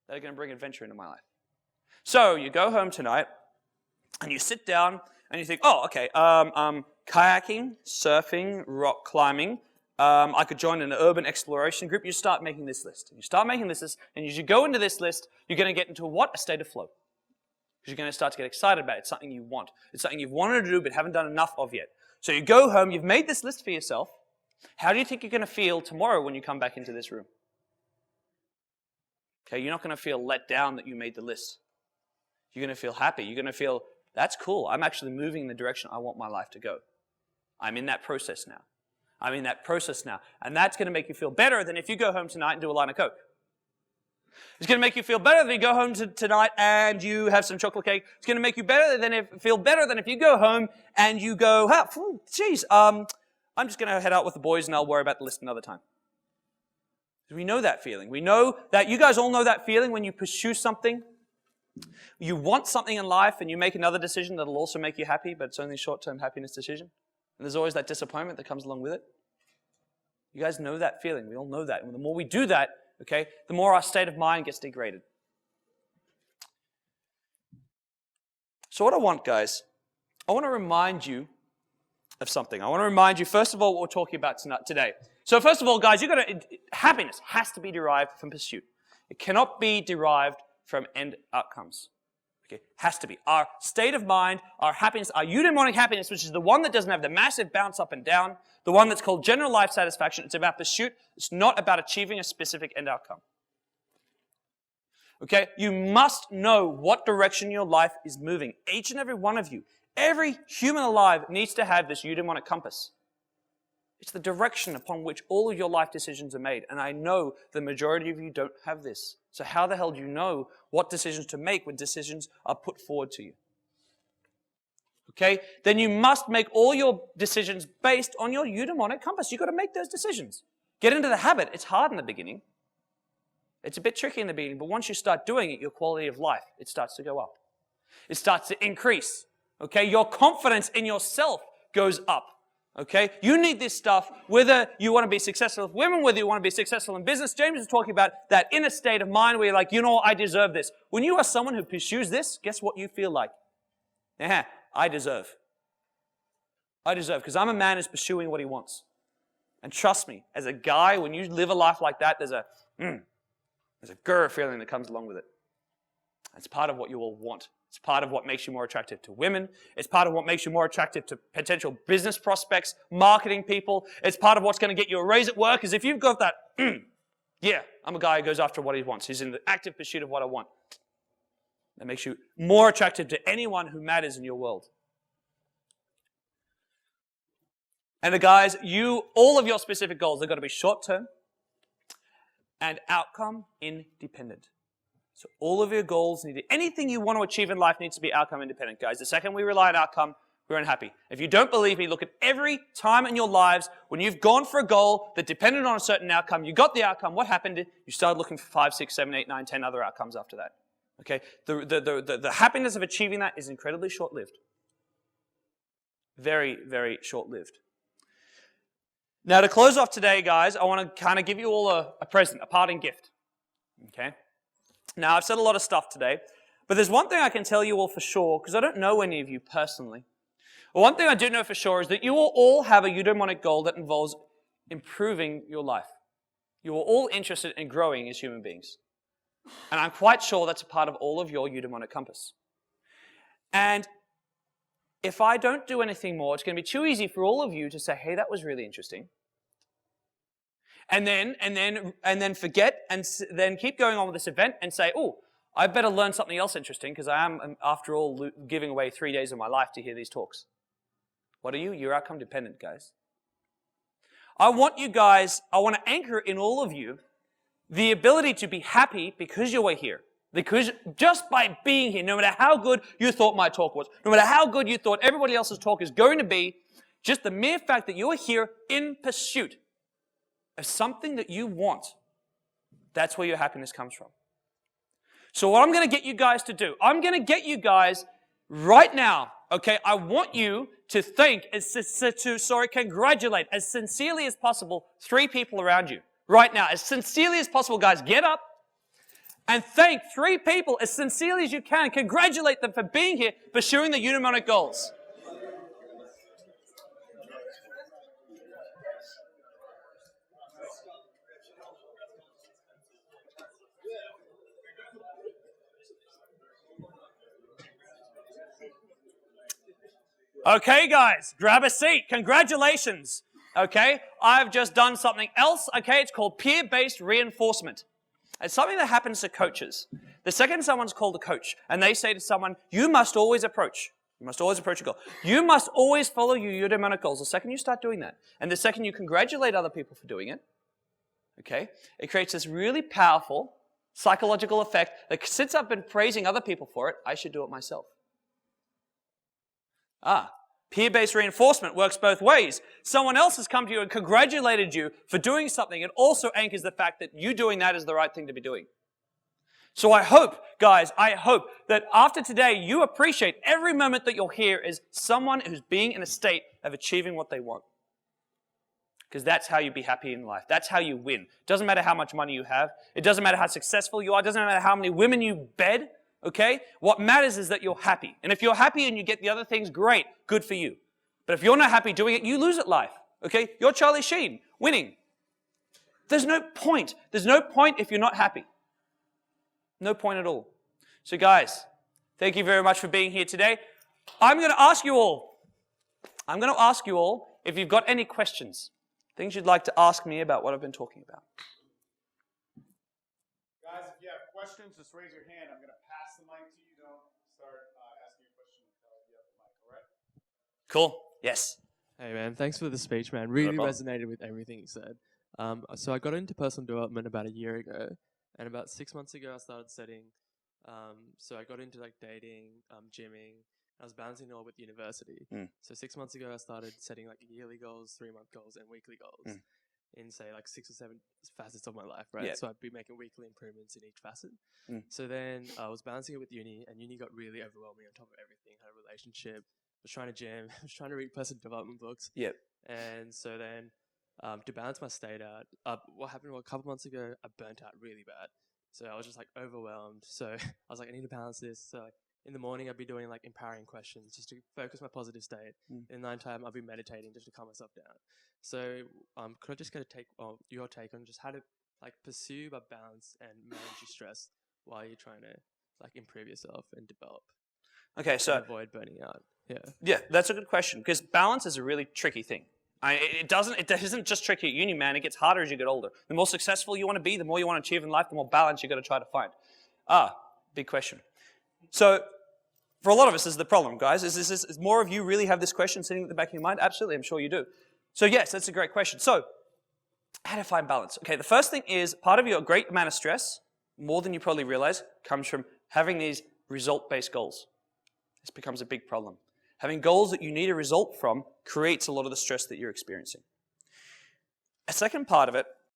that are going to bring adventure into my life. So you go home tonight and you sit down and you think, oh, okay, kayaking, surfing, rock climbing. I could join an urban exploration group. You start making this list. You start making this list, and as you go into this list, you're going to get into what? A state of flow. Because you're going to start to get excited about it. It's something you want. It's something you've wanted to do but haven't done enough of yet. So you go home, you've made this list for yourself. How do you think you're going to feel tomorrow when you come back into this room? Okay, you're not going to feel let down that you made the list. You're going to feel happy. You're going to feel, that's cool. I'm actually moving in the direction I want my life to go. I'm in that process now. And that's going to make you feel better than if you go home tonight and do a line of Coke. It's going to make you feel better than you go home tonight and you have some chocolate cake. It's going to make you feel better than if you go home and you go, I'm just going to head out with the boys and I'll worry about the list another time. We know that feeling. We know that you guys all know that feeling when you pursue something. You want something in life and you make another decision that'll also make you happy, but it's only a short-term happiness decision. And there's always that disappointment that comes along with it. You guys know that feeling. We all know that. And the more we do that, okay, the more our state of mind gets degraded. So what I want, guys, I want to remind you of something. I want to remind you, first of all, what we're talking about today. So first of all, guys, happiness has to be derived from pursuit. It cannot be derived from end outcomes. Okay, has to be. Our state of mind, our happiness, our eudaimonic happiness, which is the one that doesn't have the massive bounce up and down, the one that's called general life satisfaction, it's about pursuit. It's not about achieving a specific end outcome. Okay, you must know what direction your life is moving. Each and every one of you, every human alive needs to have this eudaimonic compass. It's the direction upon which all of your life decisions are made. And I know the majority of you don't have this. So how the hell do you know what decisions to make when decisions are put forward to you? Okay? Then you must make all your decisions based on your eudaimonic compass. You've got to make those decisions. Get into the habit. It's hard in the beginning. It's a bit tricky in the beginning, but once you start doing it, your quality of life, it starts to go up. It starts to increase. Okay? Your confidence in yourself goes up. Okay? You need this stuff whether you want to be successful with women, whether you want to be successful in business. James is talking about that inner state of mind where you're like, you know, I deserve this. When you are someone who pursues this, guess what you feel like? Yeah, I deserve. I deserve, because I'm a man who's pursuing what he wants. And trust me, as a guy, when you live a life like that, there's a grr feeling that comes along with it. It's part of what you all want. It's part of what makes you more attractive to women. It's part of what makes you more attractive to potential business prospects, marketing people. It's part of what's going to get you a raise at work, is if you've got that, yeah, I'm a guy who goes after what he wants. He's in the active pursuit of what I want. That makes you more attractive to anyone who matters in your world. And guys, all of your specific goals, they've got to be short-term and outcome independent. So all of your goals anything you want to achieve in life needs to be outcome independent, guys. The second we rely on outcome, we're unhappy. If you don't believe me, look at every time in your lives when you've gone for a goal that depended on a certain outcome, you got the outcome, what happened? You started looking for 5, 6, 7, 8, 9, 10 other outcomes after that. Okay? The happiness of achieving that is incredibly short-lived. Very, very short-lived. Now, to close off today, guys, I want to kind of give you all a present, a parting gift. Okay? Now, I've said a lot of stuff today, but there's one thing I can tell you all for sure, because I don't know any of you personally. But one thing I do know for sure is that you will all have a eudaimonic goal that involves improving your life. You are all interested in growing as human beings. And I'm quite sure that's a part of all of your eudaimonic compass. And if I don't do anything more, it's going to be too easy for all of you to say, hey, that was really interesting. And then forget and then keep going on with this event and say, oh, I better learn something else interesting because I am, after all, giving away 3 days of my life to hear these talks. What are you? You're outcome dependent, guys. I want to anchor in all of you the ability to be happy because you were here. Because just by being here, no matter how good you thought my talk was, no matter how good you thought everybody else's talk is going to be, just the mere fact that you are here in pursuit of something that you want, that's where your happiness comes from. So what I'm going to get you guys to do, I'm going to get you guys right now, okay, I want you to congratulate as sincerely as possible 3 people around you. Right now, as sincerely as possible, guys, get up and thank 3 people as sincerely as you can. Congratulate them for being here, pursuing the eudaimonic goals. Okay, guys, grab a seat. Congratulations. Okay, I've just done something else. Okay, it's called peer-based reinforcement. It's something that happens to coaches. The second someone's called a coach and they say to someone, you must always approach a goal. You must always follow your eudaimonic goals. The second you start doing that, and the second you congratulate other people for doing it, okay, it creates this really powerful psychological effect that since I've been praising other people for it, I should do it myself. Peer-based reinforcement works both ways. Someone else has come to you and congratulated you for doing something. It also anchors the fact that you doing that is the right thing to be doing. So I hope, guys, that after today you appreciate every moment that you're here as someone who's being in a state of achieving what they want. Because that's how you be happy in life. That's how you win. It doesn't matter how much money you have. It doesn't matter how successful you are. It doesn't matter how many women you bed. Okay? What matters is that you're happy. And if you're happy and you get the other things, great, good for you. But if you're not happy doing it, you lose at life. Okay? You're Charlie Sheen, winning. There's no point. There's no point if you're not happy. No point at all. So guys, thank you very much for being here today. I'm going to ask you all if you've got any questions, things you'd like to ask me about what I've been talking about. Guys, if you have questions, just raise your hand. I'm going to pass the mic to you. Don't start asking a question until you have the mic, all right? Cool. Yes. Hey man, thanks for the speech, man. Really resonated with everything you said. So I got into personal development about a year ago, and about 6 months ago I started setting. So I got into like dating, gymming. I was balancing it all with university. So 6 months ago I started setting like yearly goals, 3-month goals, and weekly goals in say like 6 or 7 facets of my life, right? Yeah. So I'd be making weekly improvements in each facet. So then I was balancing it with uni, and uni got really overwhelming on top of everything. I had a relationship, was trying to gym, was trying to read personal development books. Yep. And so then to balance my state out, what happened a couple months ago, I burnt out really bad. So I was just like overwhelmed. So I was like, I need to balance this. So like, in the morning, I'd be doing like empowering questions just to focus my positive state. In the nighttime, I'll be meditating just to calm myself down. So could I just get your take on just how to like pursue but balance and manage your stress while you're trying to like improve yourself and develop? Okay, so avoid burning out. Yeah, that's a good question because balance is a really tricky thing. It isn't just tricky at uni, man. It gets harder as you get older. The more successful you want to be, the more you want to achieve in life, the more balance you got to try to find. Big question. So, for a lot of us, this is the problem, guys. Is more of you really have this question sitting at the back of your mind? Absolutely, I'm sure you do. So yes, that's a great question. So, how to find balance? Okay, the first thing is part of your great amount of stress, more than you probably realize, comes from having these result-based goals. This becomes a big problem. Having goals that you need a result from creates a lot of the stress that you're experiencing. A second part of it